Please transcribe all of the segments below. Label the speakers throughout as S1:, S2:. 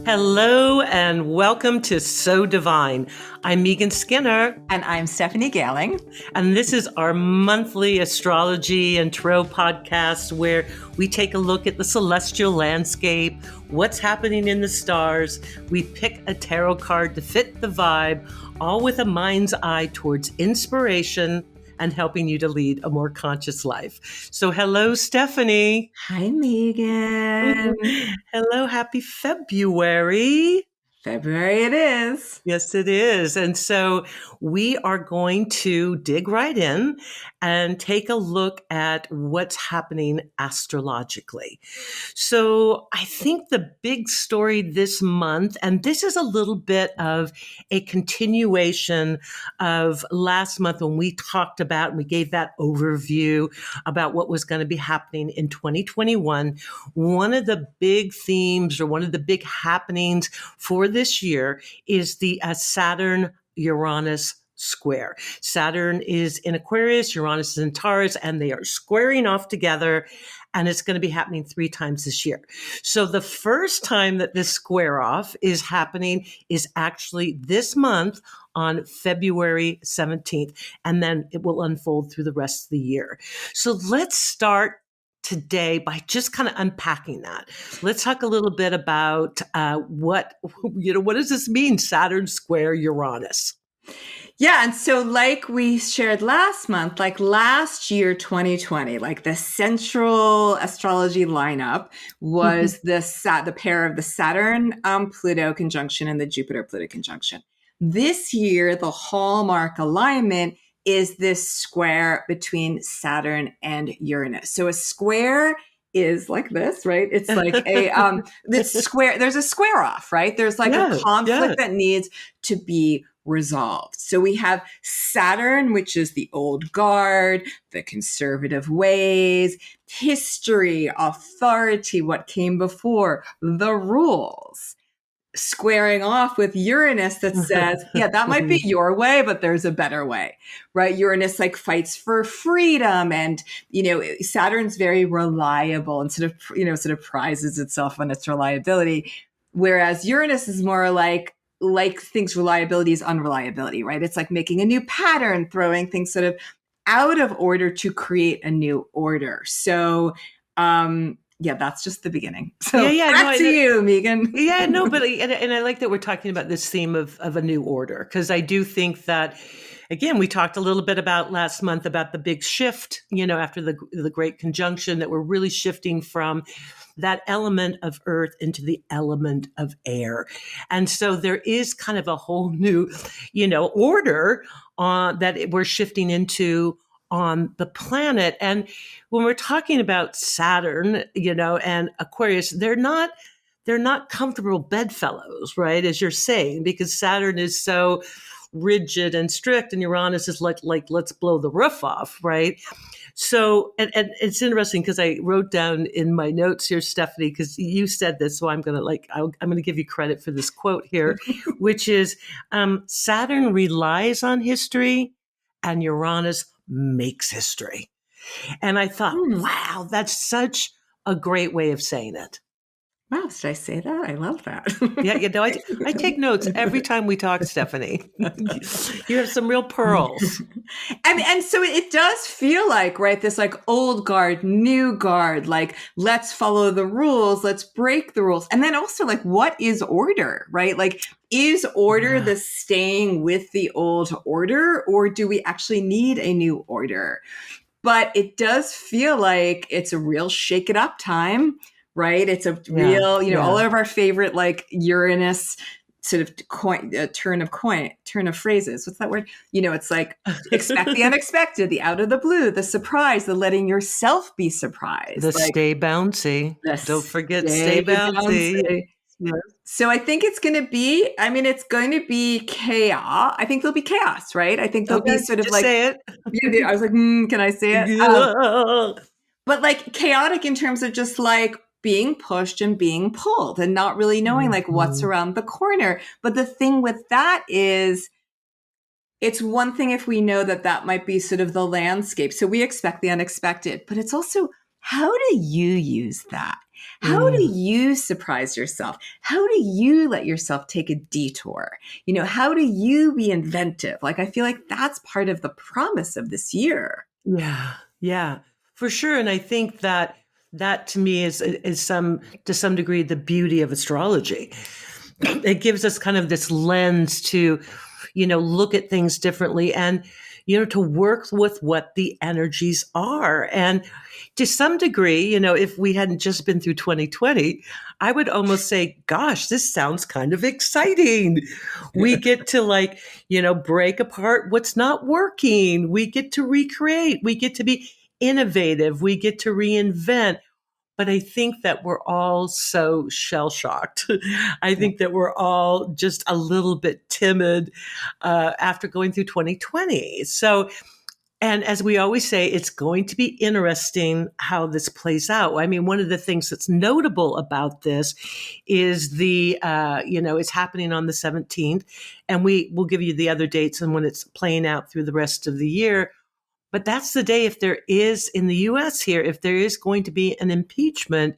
S1: Hello and welcome to So Divine. I'm Megan Skinner.
S2: And I'm Stephanie Gailing.
S1: And this is our monthly astrology and tarot podcast where we take a look at the celestial landscape, what's happening in the stars. We pick a tarot card to fit the vibe, all with a mind's eye towards inspiration and helping you to lead a more conscious life. So hello, Stephanie.
S2: Hi, Megan.
S1: Hello, happy February.
S2: February it is.
S1: Yes, it is. And so we are going to dig right in and take a look at what's happening astrologically. So I think the big story this month, and this is a little bit of a continuation of last month when we talked about, and we gave that overview about what was going to be happening in 2021. One of the big themes or one of the big happenings for this year is the Saturn-Uranus square. Saturn is in Aquarius, Uranus is in Taurus, and they are squaring off together. And it's going to be happening 3 times this year. So the first time that this square off is happening is actually this month on February 17th. And then it will unfold through the rest of the year. So let's start today by just kind of unpacking that. Let's talk a little bit about what does this mean, Saturn square Uranus?
S2: Yeah. And so like we shared last month, like last year, 2020, like the central astrology lineup was the pair of the Saturn Pluto conjunction and the Jupiter Pluto conjunction. This year, the hallmark alignment is this square between Saturn and Uranus. So a square is like this, right? It's like a this square, there's a square off, right? There's like a conflict that needs to be resolved. So we have Saturn, which is the old guard, the conservative ways, history, authority, what came before, the rules, squaring off with Uranus that says, yeah, that might be your way, but there's a better way, right? Uranus like fights for freedom, and, Saturn's very reliable and sort of prizes itself on its reliability. Whereas Uranus is more like thinks reliability is unreliability, right? It's like making a new pattern, throwing things sort of out of order to create a new order. So, that's just the beginning. So back to you, Megan.
S1: But and I like that we're talking about this theme of a new order, because I do think that, again, we talked a little bit about last month about the big shift, after the great conjunction, that we're really shifting from that element of earth into the element of air. And so there is kind of a whole new, order that we're shifting into on the planet. And when we're talking about Saturn, and Aquarius, they're not comfortable bedfellows, right? As you're saying, because Saturn is so rigid and strict, and Uranus is like let's blow the roof off, right? So, and it's interesting because I wrote down in my notes here, Stephanie, because you said this, so I'm gonna give you credit for this quote here, which is Saturn relies on history, and Uranus makes history. And I thought, wow, that's such a great way of saying it.
S2: Wow, did I say that? I love that.
S1: I take notes every time we talk, Stephanie. You have some real pearls.
S2: And so it does feel like, right, this like old guard, new guard, like let's follow the rules, let's break the rules. And then also like, what is order, right? Like, is order the staying with the old order, or do we actually need a new order? But it does feel like it's a real shake it up time. Right. It's a real, all of our favorite like Uranus sort of turn of phrases. What's that word? It's like expect the unexpected, the out of the blue, the surprise, the letting yourself be surprised.
S1: The stay bouncy. Don't forget stay bouncy.
S2: Yes. So I think it's going to be chaos. I think there'll be chaos, right? I think there'll be sort of like,
S1: say it.
S2: I was like, can I say it? But like chaotic in terms of just like being pushed and being pulled and not really knowing like what's around the corner. But the thing with that is it's one thing if we know that that might be sort of the landscape. So we expect the unexpected, but it's also, how do you use that? How do
S1: Mm.
S2: you surprise yourself? How do you let yourself take a detour? How do you be inventive? Like, I feel like that's part of the promise of this year.
S1: Yeah, yeah, for sure. And I think that that to me is some to some degree the beauty of astrology. It gives us kind of this lens to, look at things differently and, to work with what the energies are. And to some degree, if we hadn't just been through 2020, I would almost say, gosh, this sounds kind of exciting. We get to break apart what's not working. We get to recreate. We get to be innovative. We get to reinvent. But I think that we're all so shell shocked. I think that we're all just a little bit timid after going through 2020. So, and as we always say, it's going to be interesting how this plays out. I mean, one of the things that's notable about this is it's happening on the 17th, and we will give you the other dates and when it's playing out through the rest of the year. But that's the day, if there is in the US here, if there is going to be an impeachment,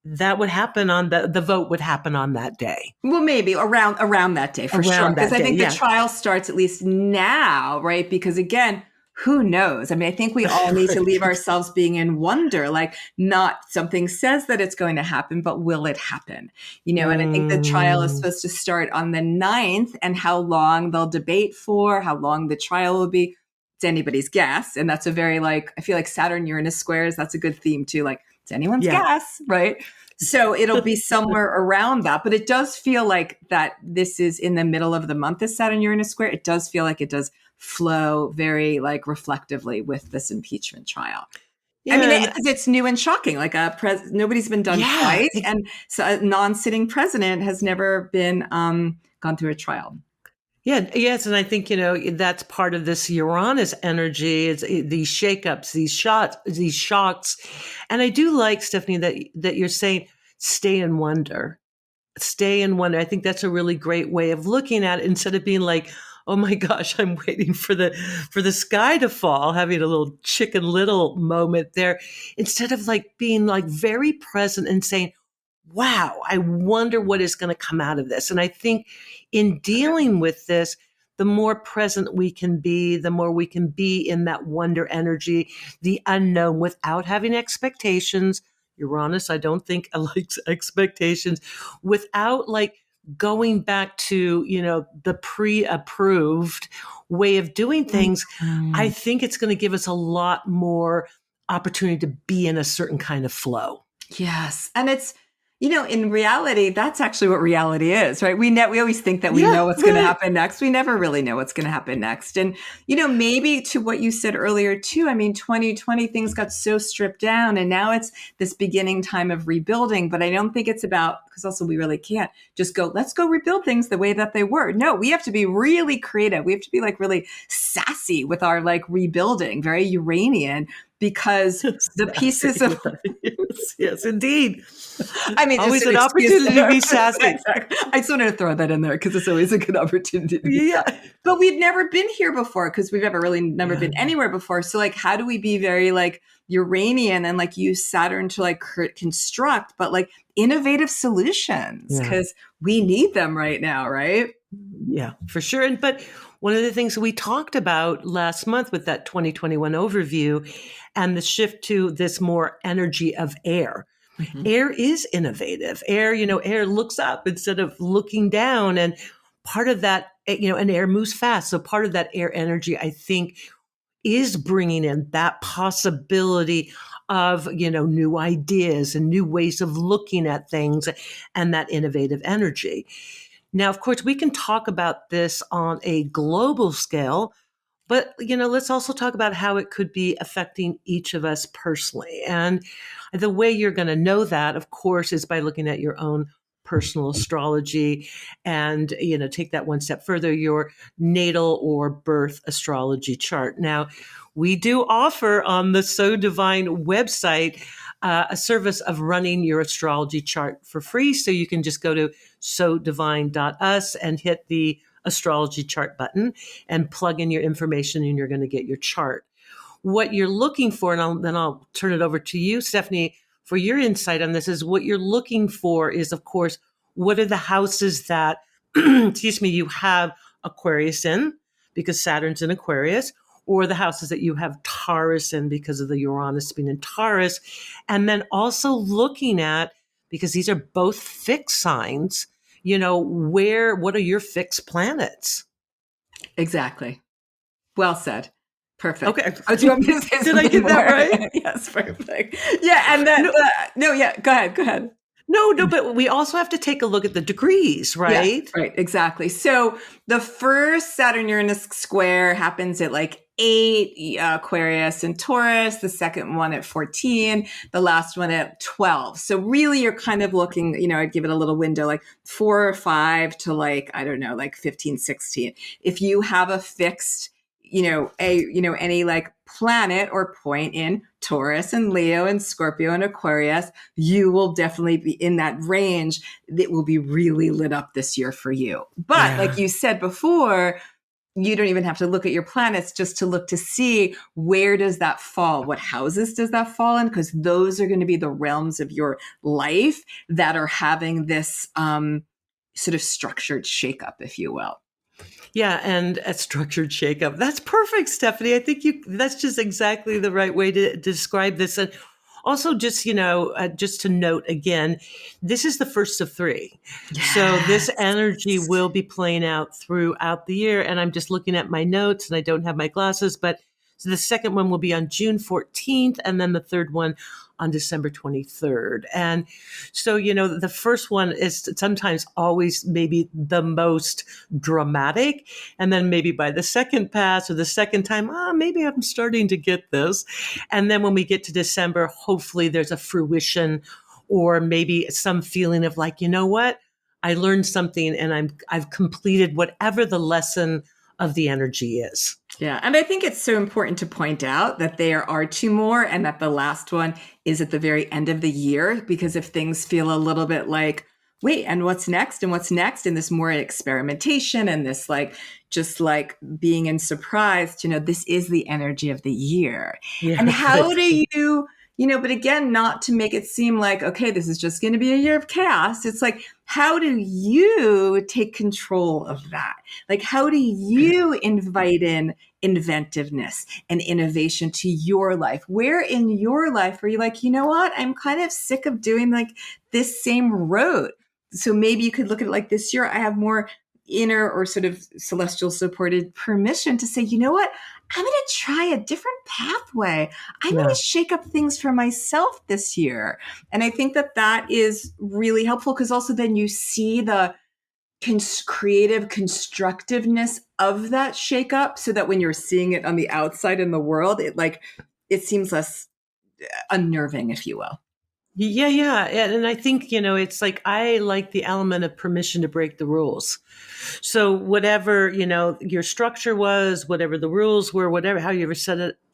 S1: that would happen on the vote would happen on that day.
S2: Well, maybe around that day for sure.
S1: Around
S2: Because
S1: that
S2: I
S1: day,
S2: think the
S1: yeah.
S2: trial starts at least now, right? Because again, who knows? I mean, I think we all need to leave
S1: Right.
S2: ourselves being in wonder, like not something says that it's going to happen, but will it happen? And I think the trial is
S1: Mm,
S2: supposed to start on the 9th, and how long they'll debate for, how long the trial will be, it's anybody's guess. And that's a very I feel like Saturn Uranus squares, that's a good theme too. Like it's anyone's
S1: yeah.
S2: guess, right? So it'll be somewhere around that. But it does feel like that this is in the middle of the month, this Saturn Uranus square. It does feel like it does flow very reflectively with this impeachment trial. I
S1: Yeah.
S2: mean,
S1: And
S2: because it's new and shocking. Like nobody's been done
S1: yeah.
S2: twice, and so a non-sitting president has never been gone through a trial.
S1: Yeah, yes, and I think that's part of this Uranus energy. Is these shakeups, these shocks, and I do like, Stephanie, that you're saying stay in wonder, stay in wonder. I think that's a really great way of looking at it instead of being like, oh my gosh, I'm waiting for the sky to fall, having a little Chicken Little moment there, instead of being very present and saying, wow, I wonder what is going to come out of this. And I think in dealing with this, the more present we can be, the more we can be in that wonder energy, the unknown without having expectations. Uranus, I don't think likes expectations, without going back to, the pre-approved way of doing things. I
S2: Mhm.
S1: think it's going to give us a lot more opportunity to be in a certain kind of flow.
S2: Yes. And it's, in reality, that's actually what reality is, right? We always think that we
S1: Yeah,
S2: know what's going to
S1: right.
S2: happen next. We never really know what's going to happen next. And, maybe to what you said earlier, too, I mean, 2020, things got so stripped down, and now it's this beginning time of rebuilding. But I don't think it's about, because also we really can't just go, let's go rebuild things the way that they were. No, we have to be really creative. We have to be really sassy with our rebuilding, very Uranian, because the pieces
S1: Sassy
S2: of
S1: with that. Yes, yes, indeed.
S2: I mean, just
S1: Always
S2: an
S1: an
S2: excuse
S1: opportunity to
S2: there.
S1: be sassy.
S2: Exactly. I just wanted to throw that in there because it's always a good opportunity to be
S1: Yeah.
S2: sassy. But we've never been here before because we've never
S1: Yeah.
S2: been anywhere before. So how do we be very Uranian and use Saturn to construct, but innovative solutions,
S1: Yeah.
S2: because we need them right now, right?
S1: Yeah, for sure. And but one of the things we talked about last month with that 2021 overview and the shift to this more energy of air.
S2: Mhm.
S1: Air is innovative. Air, air looks up instead of looking down. And part of that, and air moves fast. So part of that air energy, I think, is bringing in that possibility of, new ideas and new ways of looking at things and that innovative energy. Now, of course, we can talk about this on a global scale, but, let's also talk about how it could be affecting each of us personally. And the way you're going to know that, of course, is by looking at your own personal astrology and, take that one step further, your natal or birth astrology chart. Now, we do offer on the So Divine website a service of running your astrology chart for free. So you can just go to sodivine.us and hit the astrology chart button and plug in your information and you're going to get your chart. What you're looking for, and then I'll turn it over to you, Stephanie, for your insight on this, is what you're looking for is, of course, what are the houses that, excuse me, you have Aquarius in, because Saturn's in Aquarius, or the houses that you have Taurus in because of the Uranus being in Taurus. And then also looking at, because these are both fixed signs, what are your fixed planets?
S2: Exactly. Well said. Perfect.
S1: Okay.
S2: Oh, do you want me to say
S1: Did I
S2: something
S1: get that
S2: more?
S1: right?
S2: Yes, perfect. Yeah, and
S1: No,
S2: go ahead, go ahead.
S1: no, but we also have to take a look at the degrees,
S2: Yes,
S1: right?
S2: right, exactly. So the first Saturn Uranus square happens at like 8 Aquarius and Taurus, the second one at 14, the last one at 12. So really you're kind of looking, I'd give it a little window like 4 or 5 to like, I don't know, like 15, 16. If you have a fixed any like planet or point in Taurus and Leo and Scorpio and Aquarius, you will definitely be in that range that will be really lit up this year for you. But like you said before, you don't even have to look at your planets just to look to see where does that fall? What houses does that fall in? Because those are going to be the realms of your life that are having this sort of structured shakeup, if you will.
S1: Yeah, and a structured shakeup. That's perfect, Stephanie. I think that's just exactly the right way to describe this. And also just, just to note again, this is the first of 3.
S2: Yes.
S1: So this energy will be playing out throughout the year. And I'm just looking at my notes and I don't have my glasses, but so the second one will be on June 14th, and then the third one on December 23rd. And so, the first one is sometimes always maybe the most dramatic. And then maybe by the second pass or the second time, maybe I'm starting to get this. And then when we get to December, hopefully there's a fruition or maybe some feeling of like, you know what? I learned something and I've completed whatever the lesson of the energy is.
S2: Yeah. And I think it's so important to point out that there are 2 more and that the last one is at the very end of the year, because if things feel a little bit like, wait, and what's next? And what's next? And this more experimentation and this just like being in surprise, this is the energy of the year.
S1: Yeah.
S2: And how do you, but again, not to make it seem like, okay, this is just going to be a year of chaos. It's like, how do you take control of that? Like, how do you invite in inventiveness and innovation to your life? Where in your life are you like, you know what? I'm kind of sick of doing like this same road. So maybe you could look at it like this year, I have more inner or sort of celestial supported permission to say, you know what? I'm going to try a different pathway. I'm going to shake up things for myself this year. And I think that is really helpful, because also then you see the creative constructiveness of that shakeup, so that when you're seeing it on the outside in the world, it seems less unnerving, if you will.
S1: Yeah. And I think, it's like, I like the element of permission to break the rules. So whatever, your structure was, whatever the rules were,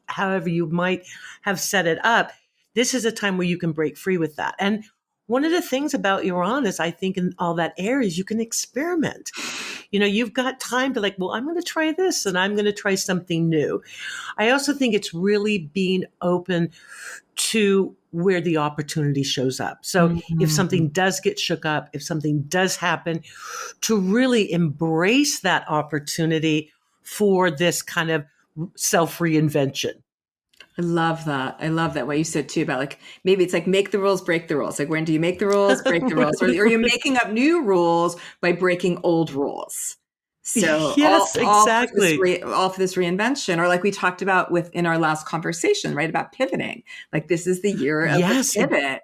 S1: however you might have set it up, this is a time where you can break free with that. And one of the things about Uranus, I think, in all that air is you can experiment. You've got time to like, well, I'm going to try this and I'm going to try something new. I also think it's really being open to where the opportunity shows up. So if something does get shook up, if something does happen, to really embrace that opportunity for this kind of self-reinvention.
S2: I love that. I love that what you said too about like, maybe it's like make the rules, break the rules. Like, when do you make the rules, break the rules? Or you're making up new rules by breaking old rules. So
S1: yes, exactly.
S2: all for this reinvention, or like we talked about in our last conversation, right? About pivoting. Like, this is the year of the pivot.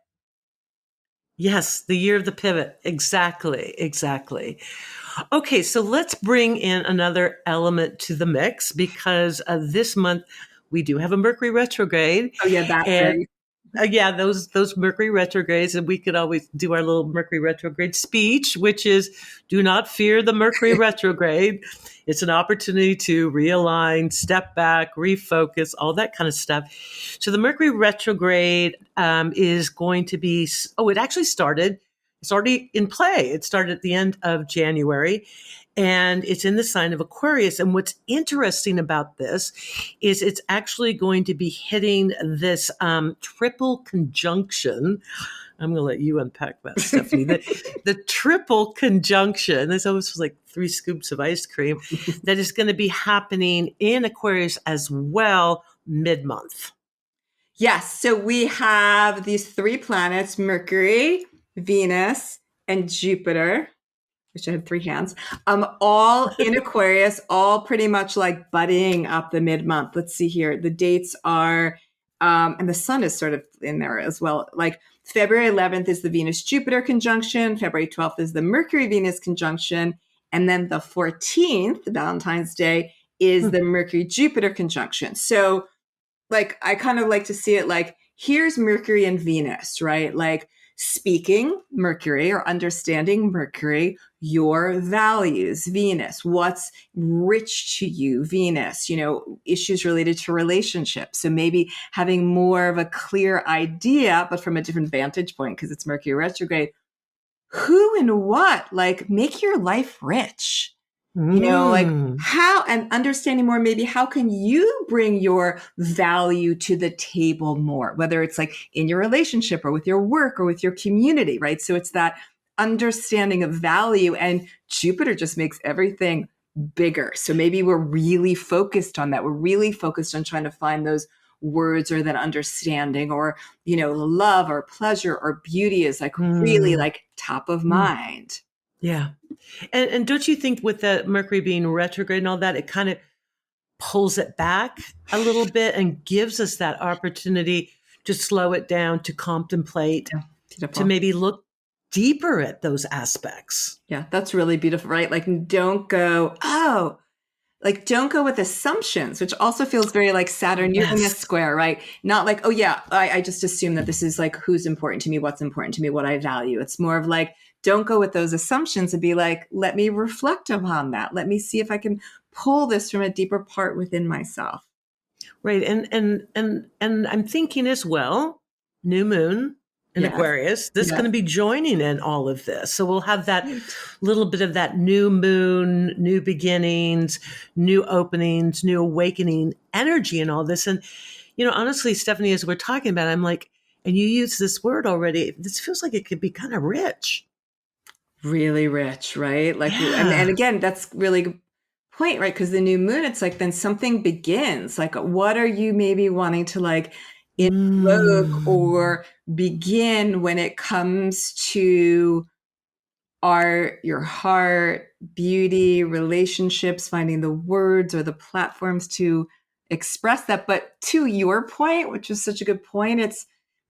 S1: Yes, the year of the pivot. Exactly. Okay, so let's bring in another element to the mix, because this month we do have a Mercury retrograde.
S2: Oh yeah, that
S1: and those Mercury retrogrades, and we could always do our little Mercury retrograde speech, which is, do not fear the Mercury retrograde. It's an opportunity to realign, step back, refocus, all that kind of stuff. So the Mercury retrograde is going to be, it actually started It's already in play. It started at the end of January, and it's in the sign of Aquarius. And what's interesting about this is it's actually going to be hitting this triple conjunction. I'm going to let you unpack that, Stephanie. The triple conjunction, this almost like 3 scoops of ice cream, that is going to be happening in Aquarius as well mid-month.
S2: Yes. So we have these 3 planets, Mercury, Venus, and Jupiter. Wish I had 3 hands. All in Aquarius, all pretty much like budding up the mid-month. Let's see here. The dates are, and the sun is sort of in there as well. Like February 11th is the Venus-Jupiter conjunction. February 12th is the Mercury-Venus conjunction. And then the 14th, Valentine's Day, is the Mercury-Jupiter conjunction. So like, I kind of like to see it like, here's Mercury and Venus, right? Like speaking Mercury or understanding Mercury, your values, Venus, what's rich to you, Venus, issues related to relationships. So maybe having more of a clear idea, but from a different vantage point, because it's Mercury retrograde, who and what, like make your life rich. Like how, and understanding more, maybe how can you bring your value to the table more, whether it's like in your relationship or with your work or with your community, right? So it's that understanding of value, and Jupiter just makes everything bigger. So maybe we're really focused on that. We're really focused on trying to find those words or that understanding or, love or pleasure or beauty is like really like top of mind.
S1: Yeah. And don't you think with the Mercury being retrograde and all that, it kind of pulls it back a little bit and gives us that opportunity to slow it down, to contemplate, to maybe look deeper at those aspects.
S2: Yeah, that's really beautiful, right? Like don't go with assumptions, which also feels very like Saturn, you're in a square, right? Not like, oh yeah, I just assume that this is like who's important to me, what's important to me, what I value. It's more of like, don't go with those assumptions and be like, let me reflect upon that. Let me see if I can pull this from a deeper part within myself.
S1: Right. And I'm thinking as well, new moon in Aquarius, this is going to be joining in all of this. So we'll have that little bit of that new moon, new beginnings, new openings, new awakening energy and all this. And, honestly, Stephanie, as we're talking about it, I'm like, and you use this word already, this feels like it could be kind of rich.
S2: Really rich, right? Like, and again, that's really good point, right? Because the new moon, it's like, then something begins. Like, what are you maybe wanting to like invoke or begin when it comes to art, your heart, beauty, relationships, finding the words or the platforms to express that. But to your point, which is such a good point,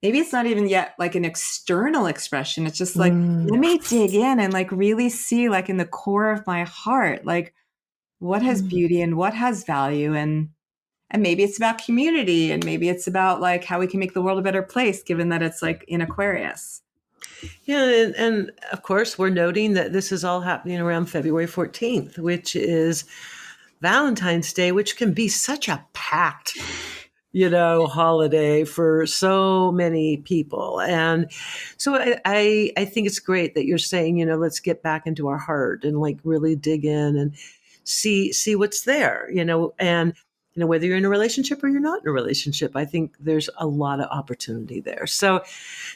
S2: maybe it's not even yet like an external expression. It's just like, let me dig in and like really see like in the core of my heart, like what has beauty and what has value. And maybe it's about community, and maybe it's about like how we can make the world a better place, given that it's like in Aquarius.
S1: Yeah. And of course, we're noting that this is all happening around February 14th, which is Valentine's Day, which can be such a packed holiday for so many people. And so I think it's great that you're saying, let's get back into our heart and like really dig in and see what's there, and whether you're in a relationship or you're not in a relationship, I think there's a lot of opportunity there. So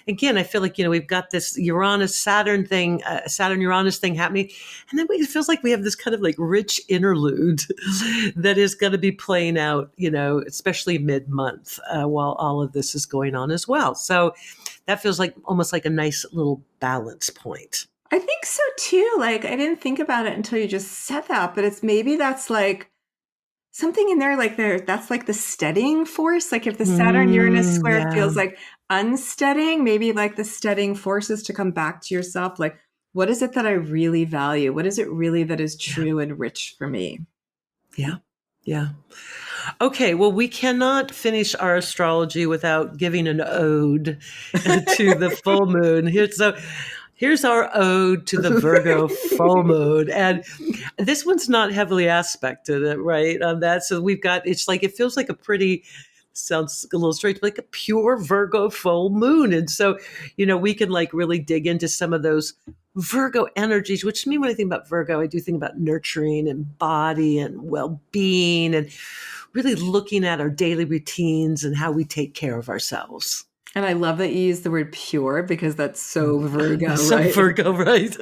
S1: again, I feel like, we've got this Uranus Saturn thing, Saturn Uranus thing happening. And then it feels like we have this kind of like rich interlude that is going to be playing out, especially mid-month while all of this is going on as well. So that feels like almost like a nice little balance point.
S2: I think so too. Like, I didn't think about it until you just said that, but that's like something in there, like that's like the steadying force. Like if the Saturn Uranus square feels like unsteadying, maybe like the steadying force is to come back to yourself. Like, what is it that I really value? What is it really that is true and rich for me?
S1: Yeah. Yeah. Okay. Well, we cannot finish our astrology without giving an ode to the full moon. Here's our ode to the Virgo full moon. And this one's not heavily aspected, right? On that. So we've got, it's like, it feels like a pretty sounds a little strange, like a pure Virgo full moon. And so, we can like really dig into some of those Virgo energies, which to me, when I think about Virgo, I do think about nurturing and body and well-being and really looking at our daily routines and how we take care of ourselves.
S2: And I love that you use the word pure because that's so Virgo,
S1: So
S2: right?
S1: Virgo, right?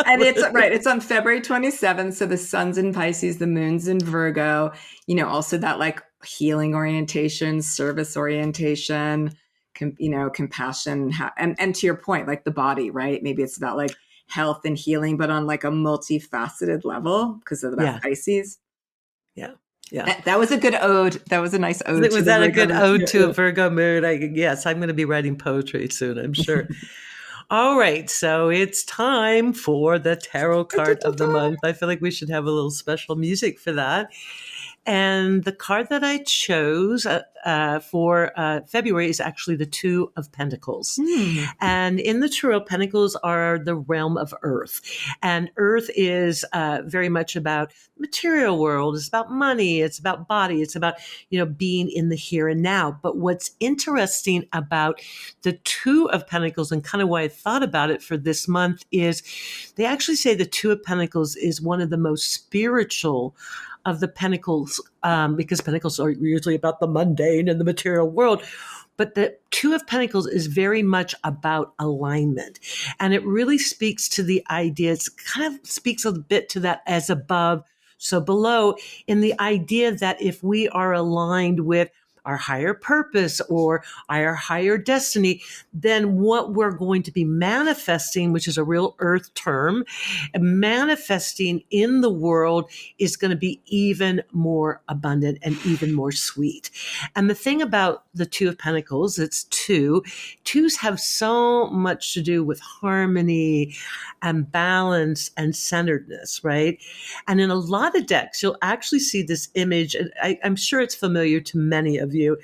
S2: And it's right. It's on February 27th. So the sun's in Pisces, the moon's in Virgo, also that like healing orientation, service orientation, compassion. And to your point, like the body, right? Maybe it's about like health and healing, but on like a multifaceted level because of that
S1: Yeah.
S2: Pisces.
S1: Yeah. Yeah.
S2: That was a good ode. That was a nice ode.
S1: Was that a good ode to a Virgo moon? Yes, I'm going to be writing poetry soon, I'm sure. All right, so it's time for the tarot card of the month. I feel like we should have a little special music for that. And the card that I chose for February is actually the Two of Pentacles. And in the Tarot, Pentacles are the realm of Earth. And Earth is very much about the material world. It's about money. It's about body. It's about, being in the here and now. But what's interesting about the Two of Pentacles and kind of why I thought about it for this month is they actually say the Two of Pentacles is one of the most spiritual of the pentacles, because pentacles are usually about the mundane and the material world. But the Two of Pentacles is very much about alignment. And it really speaks to the idea, it kind of speaks a bit to that as above, so below, in the idea that if we are aligned with our higher purpose or our higher destiny, then what we're going to be manifesting, which is a real earth term, manifesting in the world is going to be even more abundant and even more sweet. And the thing about the Two of Pentacles, it's two. Twos have so much to do with harmony and balance and centeredness, right? And in a lot of decks, you'll actually see this image, and I'm sure it's familiar to many of you,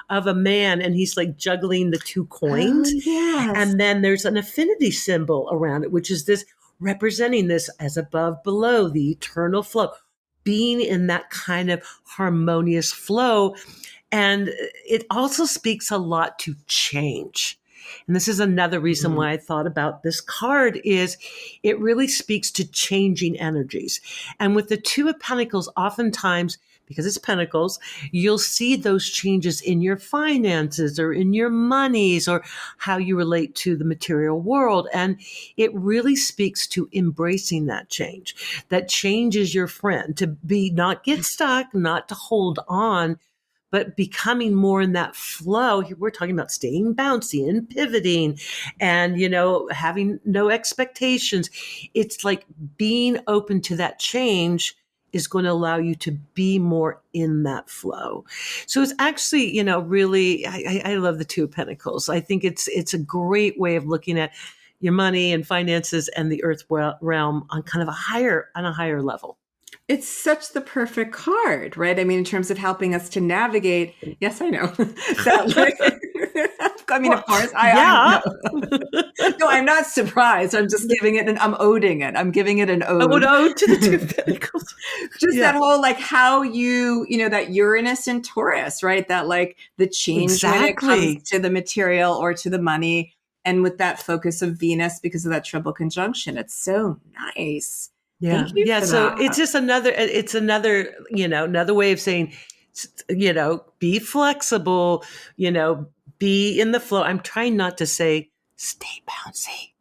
S1: of a man, and he's like juggling the two coins.
S2: Oh, yes.
S1: And then there's an affinity symbol around it, which is this representing this as above, below, the eternal flow, being in that kind of harmonious flow. And it also speaks a lot to change. And this is another reason why I thought about this card is it really speaks to changing energies. And with the Two of Pentacles, oftentimes, because it's pentacles, you'll see those changes in your finances or in your monies or how you relate to the material world. And it really speaks to embracing that change. That change is your friend, to be not get stuck, not to hold on, but becoming more in that flow. We're talking about staying bouncy and pivoting and, having no expectations. It's like being open to that change is going to allow you to be more in that flow. So it's actually, really, I love the Two of Pentacles. I think it's a great way of looking at your money and finances and the earth realm on kind of a higher level.
S2: It's such the perfect card, right? I mean, in terms of helping us to navigate. Yes, I know. Of course,
S1: yeah.
S2: No, I'm not surprised. I'm just giving it I'm oding it. I'm giving it an ode.
S1: An ode to the Two of Pentacles.
S2: Just that whole, like, how that Uranus and Taurus, right? That like the change when it comes to the material or to the money. And with that focus of Venus because of that triple conjunction, it's so nice.
S1: Yeah.
S2: Thank you for
S1: So
S2: that.
S1: it's just another way of saying, be flexible, be in the flow. I'm trying not to say stay bouncy.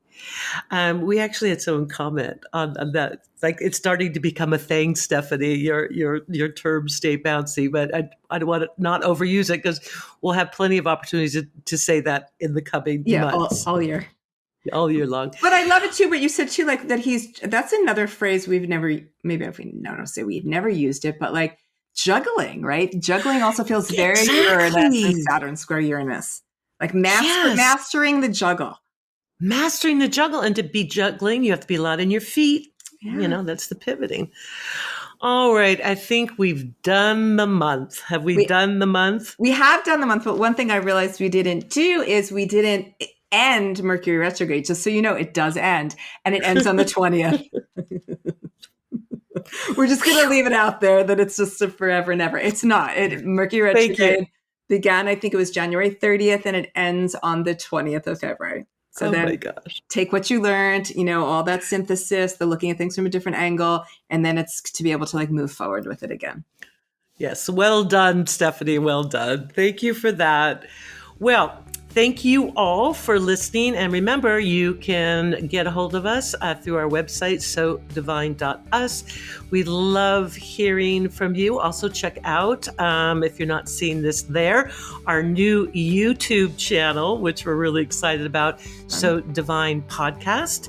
S1: We actually had someone comment on that. Like, it's starting to become a thing, Stephanie, your term stay bouncy, but I don't want to not overuse it because we'll have plenty of opportunities to say that in the coming months.
S2: All year.
S1: All year long.
S2: But I love it too, what you said too, like that that's another phrase we've never used it, but like juggling, right? Juggling also feels very Uranus and Saturn square Uranus. Like mastering the juggle.
S1: Mastering the juggle. And to be juggling, you have to be light on your feet. Yeah. That's the pivoting. All right. I think we've done the month. Have we done the month?
S2: We have done the month, but one thing I realized we didn't do is we didn't end Mercury retrograde. Just so you know, it does end, and it ends on the 20th. We're just going to leave it out there that it's just a forever and ever. It's not. Mercury retrograde began, I think it was January 30th, and it ends on the 20th of February. So
S1: Oh my
S2: then
S1: gosh.
S2: take what you learned, all that synthesis, the looking at things from a different angle, and then it's to be able to like move forward with it again.
S1: Yes, well done, Stephanie. Well done. Thank you for that. Well, thank you all for listening. And remember, you can get a hold of us through our website, sodivine.us. We love hearing from you. Also, check out, if you're not seeing this there, our new YouTube channel, which we're really excited about, So Divine Podcast.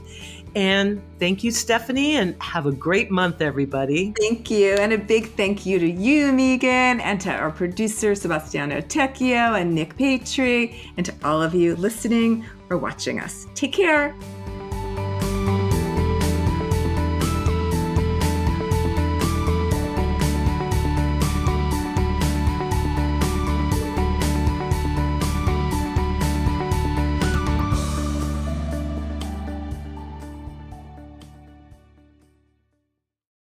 S1: And thank you, Stephanie, and have a great month, everybody.
S2: Thank you. And a big thank you to you, Megan, and to our producer, Sebastiano Tecchio and Nick Patry, and to all of you listening or watching us. Take care.